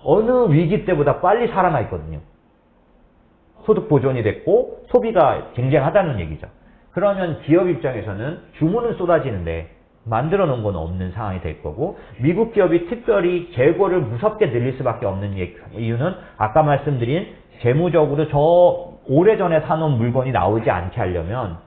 어느 위기 때보다 빨리 살아나 있거든요. 소득 보존이 됐고 소비가 쟁쟁하다는 얘기죠. 그러면 기업 입장에서는 주문은 쏟아지는데 만들어 놓은 건 없는 상황이 될 거고, 미국 기업이 특별히 재고를 무섭게 늘릴 수밖에 없는 이유는 아까 말씀드린 재무적으로 저 오래전에 사놓은 물건이 나오지 않게 하려면,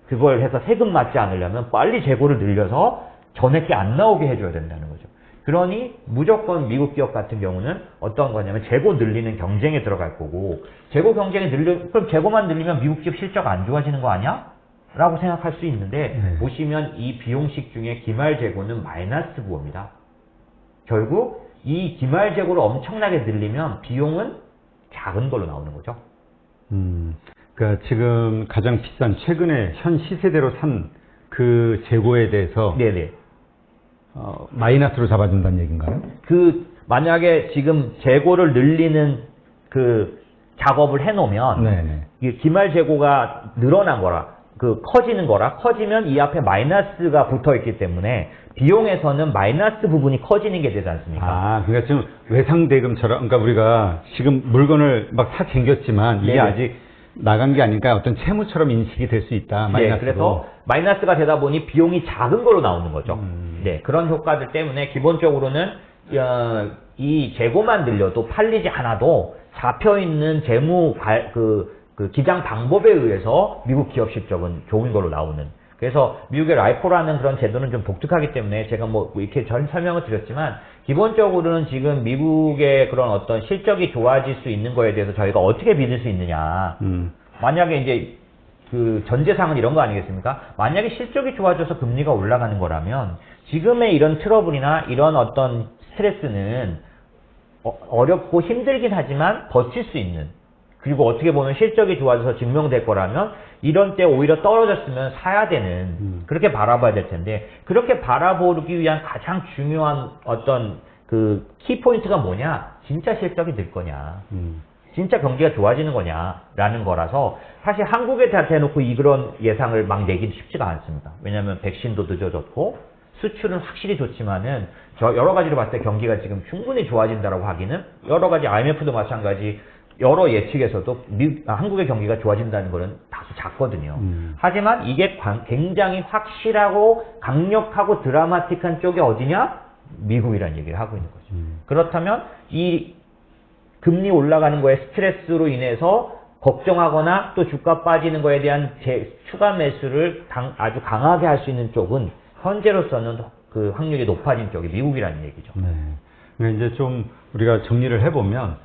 그걸 해서 세금 맞지 않으려면 빨리 재고를 늘려서 전에 게 안 나오게 해줘야 된다는 거죠. 그러니 무조건 미국 기업 같은 경우는 어떤 거냐면 재고 늘리는 경쟁에 들어갈 거고, 재고 경쟁에 그럼 재고만 늘리면 미국 기업 실적 안 좋아지는 거 아니야? 라고 생각할 수 있는데, 보시면 이 비용식 중에 기말 재고는 마이너스 부호입니다. 결국 이 기말 재고를 엄청나게 늘리면 비용은 작은 걸로 나오는 거죠. 그러니까 지금 가장 비싼 최근에 현 시세대로 산 그 재고에 대해서 네네. 마이너스로 잡아준다는 얘기인가요? 만약에 지금 재고를 늘리는 작업을 해놓으면, 네네. 이 기말 재고가 늘어난 거라, 커지는 거라, 커지면 이 앞에 마이너스가 붙어 있기 때문에 비용에서는 마이너스 부분이 커지는 게 되지 않습니까? 아, 그러니까 지금 외상대금처럼, 그러니까 우리가 지금 물건을 막 사 쟁겼지만 이게 네네. 아직 나간 게 아니니까 어떤 채무처럼 인식이 될 수 있다. 마이너스로. 네, 그래서 마이너스가 되다 보니 비용이 작은 걸로 나오는 거죠. 네, 그런 효과들 때문에 기본적으로는 이 재고만 늘려도 팔리지 않아도 잡혀있는 재무 기장 방법에 의해서 미국 기업 실적은 좋은 걸로 나오는. 그래서 미국의 라이포라는 그런 제도는 좀 독특하기 때문에 제가 뭐 이렇게 전 설명을 드렸지만, 기본적으로는 지금 미국의 그런 어떤 실적이 좋아질 수 있는 거에 대해서 저희가 어떻게 믿을 수 있느냐. 만약에 이제 전제상은 이런 거 아니겠습니까? 만약에 실적이 좋아져서 금리가 올라가는 거라면 지금의 이런 트러블이나 이런 어떤 스트레스는 어렵고 힘들긴 하지만 버틸 수 있는, 그리고 어떻게 보면 실적이 좋아져서 증명될 거라면 이런 때 오히려 떨어졌으면 사야 되는, 그렇게 바라봐야 될 텐데, 그렇게 바라보기 위한 가장 중요한 어떤 키포인트가 뭐냐? 진짜 실적이 늘 거냐? 진짜 경기가 좋아지는 거냐라는 거라서, 사실 한국에 다 대놓고 그런 예상을 막 내기도 쉽지가 않습니다. 왜냐하면 백신도 늦어졌고 수출은 확실히 좋지만은 여러 가지로 봤을 때 경기가 지금 충분히 좋아진다라고 하기는, 여러 가지 IMF도 마찬가지 여러 예측에서도 한국의 경기가 좋아진다는 거는 다소 작거든요. 하지만 이게 굉장히 확실하고 강력하고 드라마틱한 쪽이 어디냐? 미국이라는 얘기를 하고 있는 거죠. 그렇다면 이 금리 올라가는 거에 스트레스로 인해서 걱정하거나 또 주가 빠지는 거에 대한 추가 매수를 아주 강하게 할 수 있는 쪽은 현재로서는 확률이 높아진 쪽이 미국이라는 얘기죠. 네. 그러니까 이제 좀 우리가 정리를 해보면,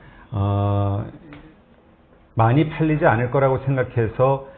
많이 팔리지 않을 거라고 생각해서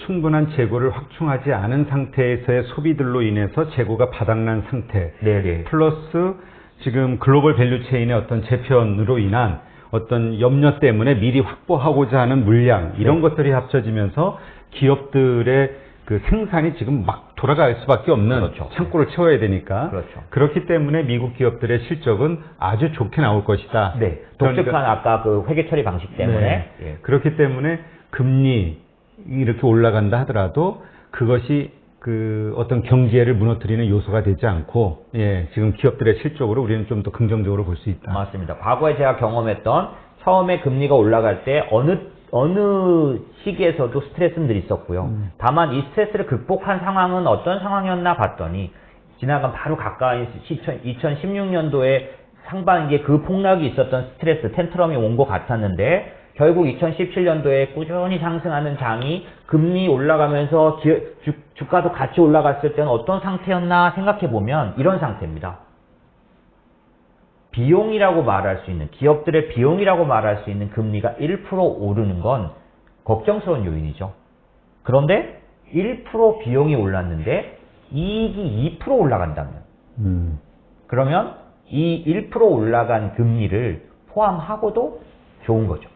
충분한 재고를 확충하지 않은 상태에서의 소비들로 인해서 재고가 바닥난 상태. 네네. 플러스 지금 글로벌 밸류 체인의 어떤 재편으로 인한 어떤 염려 때문에 미리 확보하고자 하는 물량, 이런 것들이 합쳐지면서 기업들의 생산이 지금 막 돌아갈 수밖에 없는, 그렇죠. 창고를 채워야 되니까. 그렇죠. 그렇기 때문에 미국 기업들의 실적은 아주 좋게 나올 것이다. 네. 독특한 아까 회계 처리 방식 때문에. 네. 예. 그렇기 때문에 금리 이렇게 올라간다 하더라도 그것이 어떤 경제를 무너뜨리는 요소가 되지 않고, 지금 기업들의 실적으로 우리는 좀 더 긍정적으로 볼 수 있다. 맞습니다. 과거에 제가 경험했던, 처음에 금리가 올라갈 때 어느 시기에서도 스트레스는 늘 있었고요. 다만 이 스트레스를 극복한 상황은 어떤 상황이었나 봤더니, 지나간 바로 가까이 2016년도에 상반기에 폭락이 있었던 스트레스, 텐트럼이 온 것 같았는데, 결국 2017년도에 꾸준히 상승하는 장이 금리 올라가면서 주가도 같이 올라갔을 때는 어떤 상태였나 생각해보면 이런 상태입니다. 비용이라고 말할 수 있는, 기업들의 비용이라고 말할 수 있는 금리가 1% 오르는 건 걱정스러운 요인이죠. 그런데 1% 비용이 올랐는데 이익이 2% 올라간다면, 그러면 이 1% 올라간 금리를 포함하고도 좋은 거죠.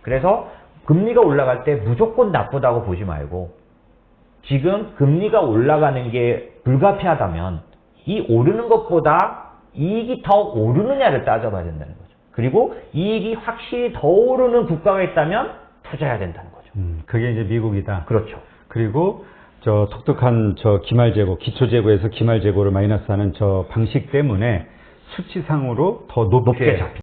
그래서 금리가 올라갈 때 무조건 나쁘다고 보지 말고, 지금 금리가 올라가는 게 불가피하다면 이 오르는 것보다 이익이 더 오르느냐를 따져봐야 된다는 거죠. 그리고 이익이 확실히 더 오르는 국가가 있다면 투자해야 된다는 거죠. 그게 이제 미국이다. 그렇죠. 그리고 독특한 기말재고, 기초재고에서 기말재고를 마이너스하는 방식 때문에 수치상으로 더 높게 잡힌